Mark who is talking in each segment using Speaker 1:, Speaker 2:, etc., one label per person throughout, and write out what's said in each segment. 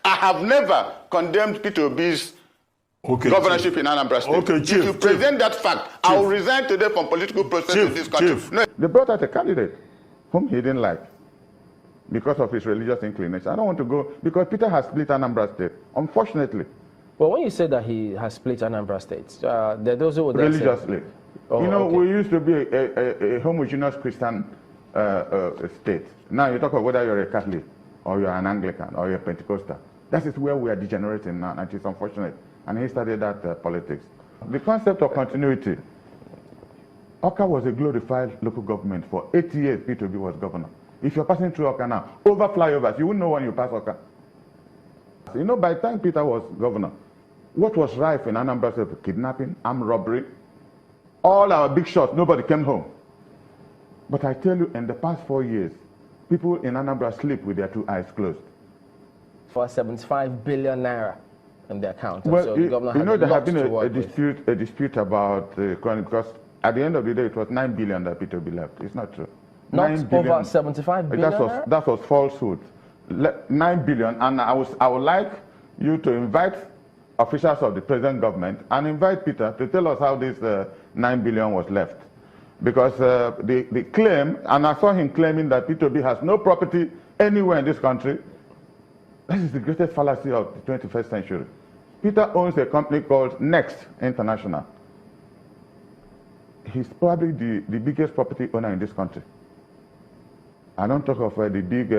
Speaker 1: I have never condemned Peter Obi's governorship in Anambra State.
Speaker 2: Okay, Chief,
Speaker 1: if you present that fact, I will resign today from political process in this country. No, they brought out a candidate whom he didn't like because of his religious inclination. I don't want to go, because Peter has split Anambra State, unfortunately.
Speaker 3: Well, when you say that he has split Anambra State, there are those who would
Speaker 1: religiously.
Speaker 3: Oh,
Speaker 1: you know,
Speaker 3: okay.
Speaker 1: We used to be a homogeneous Christian state. Now you talk about whether you're a Catholic or you're an Anglican or you're a Pentecostal. That is where we are degenerating now, and it's unfortunate. And he studied that politics. The concept of continuity. Oka was a glorified local government for 8 years. Peter Obi was governor. If you're passing through Oka now, over flyovers, you wouldn't know when you pass Oka. You know, by the time Peter was governor, what was rife in Anambra State? Kidnapping, armed robbery, all our big shots, nobody came home. But I tell you, in the past 4 years, people in Anambra sleep with their 2 eyes closed.
Speaker 3: For 75 billion naira in the account.
Speaker 1: Well,
Speaker 3: so
Speaker 1: you know, there have been
Speaker 3: a
Speaker 1: dispute about the economy, because at the end of the day, it was 9 billion that Peter Obi left. It's not true.
Speaker 3: Not over 75 billion.
Speaker 1: That was falsehood. 9 billion, and I would like you to invite officials of the present government and invite Peter to tell us how this 9 billion was left. Because the claim, and I saw him claiming that Peter Obi has no property anywhere in this country. This is the greatest fallacy of the 21st century. Peter owns a company called Next International. He's probably the biggest property owner in this country. I don't talk of the big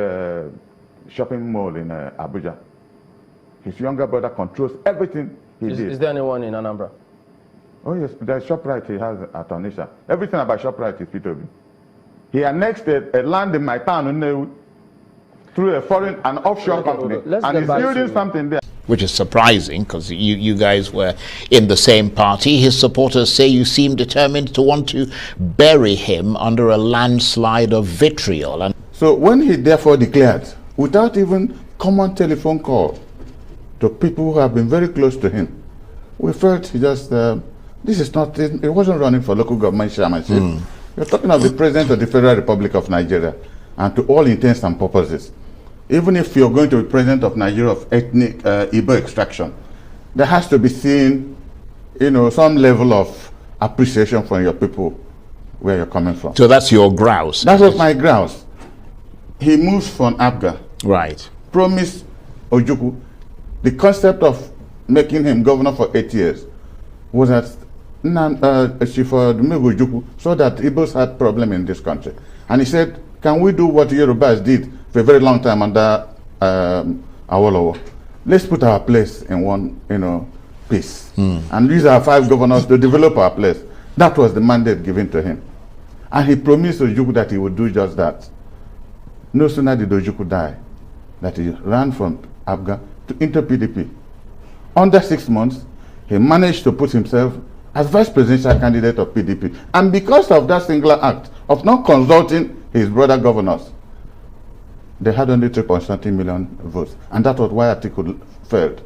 Speaker 1: shopping mall in Abuja. His younger brother controls everything he did.
Speaker 3: Is there anyone in Anambra?
Speaker 1: Oh yes, there's ShopRite he has at Onitsha. Everything about ShopRite is Peter Obi. He annexed a land in my town through an offshore company, and he's building something there.
Speaker 4: Which is surprising, because you guys were in the same party. His supporters say you seem determined to want to bury him under a landslide of vitriol. And
Speaker 1: so when he therefore declared, without even common telephone call to people who have been very close to him, we felt he just, this is not, it wasn't running for local government chairmanship. You're talking of the President of the Federal Republic of Nigeria, and to all intents and purposes, even if you're going to be president of Nigeria of ethnic Igbo extraction, there has to be seen, you know, some level of appreciation from your people where you're coming from.
Speaker 4: So that's your grouse.
Speaker 1: That was my grouse. He moves from Abga.
Speaker 4: Right.
Speaker 1: Promised Ojukwu. The concept of making him governor for 8 years was that Chief Ojukwu saw that Igbos had problem in this country. And he said, can we do what Yorubas did for a very long time under Awolowo? Let's put our place in one, piece, and use our 5 governors to develop our place. That was the mandate given to him, and he promised Ojukwu that he would do just that. No sooner did Ojukwu die, that he ran from Abga into PDP. Under 6 months, he managed to put himself as vice presidential candidate of PDP, and because of that singular act of not consulting his brother governors, they had only 3.something million votes, and that was why Atiku failed.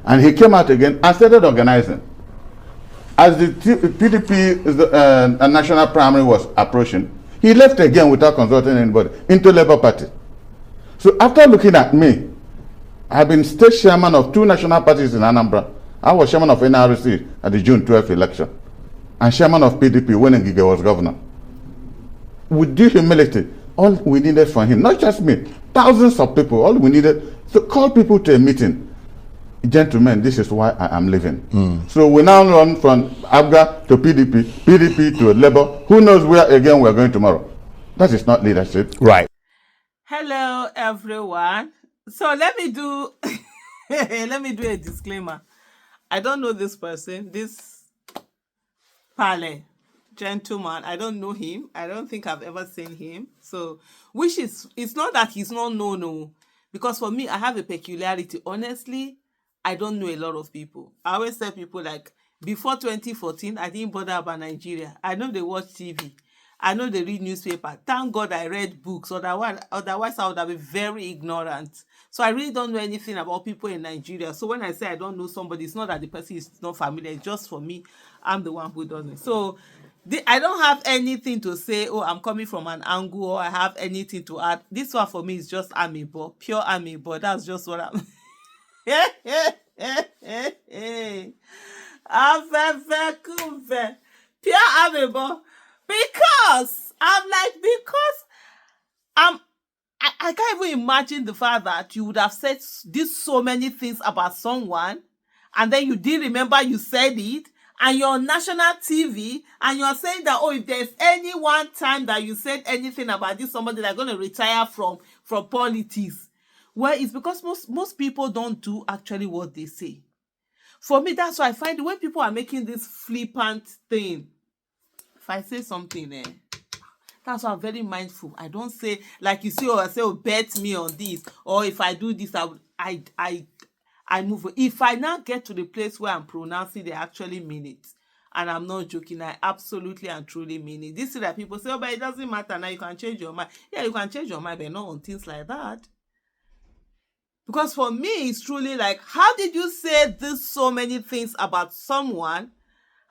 Speaker 1: And he came out again and started organizing. As the PDP national primary was approaching, he left again without consulting anybody into Labour Party. So after looking at me, I've been state chairman of 2 national parties in Anambra. I was chairman of NRC at the June 12th election, and chairman of PDP when Ngige was governor. With due humility, all we needed from him, not just me, thousands of people, all we needed to call people to a meeting. Gentlemen, this is why I am leaving. So we now run from Abga to PDP, PDP to Labour. Who knows where again we're going tomorrow? That is not leadership.
Speaker 4: Right.
Speaker 5: Hello, everyone. So let me do a disclaimer. I don't know this person, this Pale gentleman. I don't know him. I don't think I've ever seen him. So, it's not that he's not known, because for me, I have a peculiarity. Honestly, I don't know a lot of people. I always tell people, like, before 2014, I didn't bother about Nigeria. I know they watch TV. I know they read newspaper. Thank God I read books. Otherwise I would have been very ignorant. So I really don't know anything about people in Nigeria. So when I say I don't know somebody, it's not that the person is not familiar. It's just for me, I'm the one who doesn't. So I don't have anything to say, oh, I'm coming from an angle, or I have anything to add. This one for me is just amebo, pure amebo. That's just what I'm. Afẹ́fẹ́kúfẹ́, pure amebo. Because I can't even imagine the fact that you would have said this so many things about someone, and then you didn't remember you said it, and you're on national TV, and you're saying that, oh, if there's any one time that you said anything about this somebody that's going to retire from politics, well, it's because most people don't do actually what they say. For me, that's why I find when people are making this flippant thing, if I say something, that's why I'm very mindful. I don't say, like you see, or I say, oh, bet me on this, or if I do this, I move. If I now get to the place where I'm pronouncing, they actually mean it. And I'm not joking. I absolutely and truly mean it. This is that people say, oh, but it doesn't matter now. You can change your mind. Yeah, you can change your mind, but not on things like that. Because for me, it's truly like, how did you say this so many things about someone?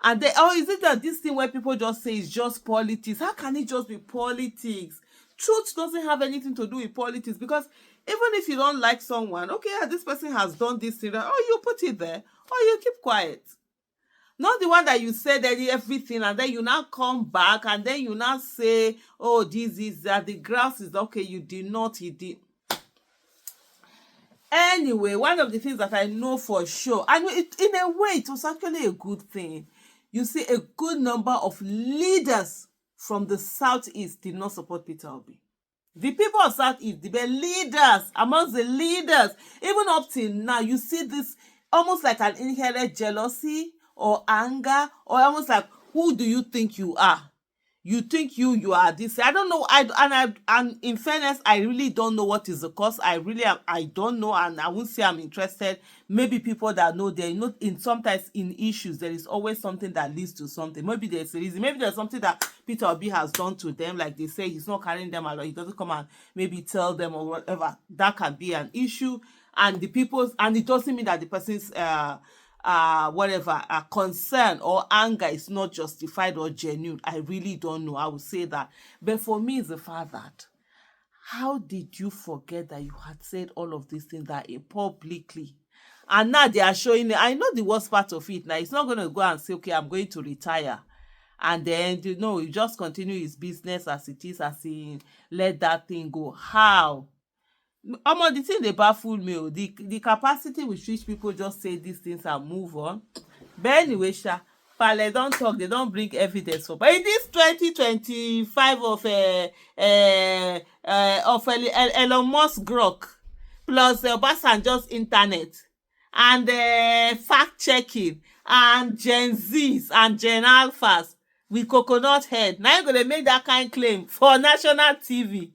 Speaker 5: And they, oh, is it that this thing where people just say it's just politics? How can it just be politics? Truth doesn't have anything to do with politics, because even if you don't like someone, okay, yeah, this person has done this thing, oh, you put it there, or you keep quiet. Not the one that you said everything, and then you now come back, and then you now say, oh, this is that, the grass is okay, you did not, he did. Anyway, one of the things that I know for sure, and in a way, it was actually a good thing. You see, a good number of leaders from the Southeast did not support Peter Obi. The people of Southeast, they were leaders, amongst the leaders. Even up till now, you see this almost like an inherent jealousy or anger, or almost like, who do you think you are? You think you are this. I don't know. And in fairness, I really don't know what is the cause. I don't know, and I won't say I'm interested. Maybe people that know, they're not in, sometimes in issues, there is always something that leads to something. Maybe there's a reason. Maybe there's something that Peter Obi has done to them, like they say he's not carrying them along. He doesn't come and maybe tell them or whatever. That can be an issue. And it doesn't mean that the person's concern or anger is not justified or genuine. I really don't know. I would say that. But for me, it's the fact that, how did you forget that you had said all of these things that publicly? And now they are showing it. I know the worst part of it. Now, it's not going to go and say, okay, I'm going to retire. And then, you just continue his business as it is, as he let that thing go. How? The thing they baffle me, the capacity with which people just say these things and move on. But anyway, Pale don't talk, they don't bring evidence for. But in this 2025 of Elon Musk grok plus Obasanjo's internet and fact checking and Gen Zs and Gen Alphas with coconut head, now you're gonna make that kind of claim for national TV.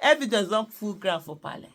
Speaker 5: Evidence don't full ground for Pale.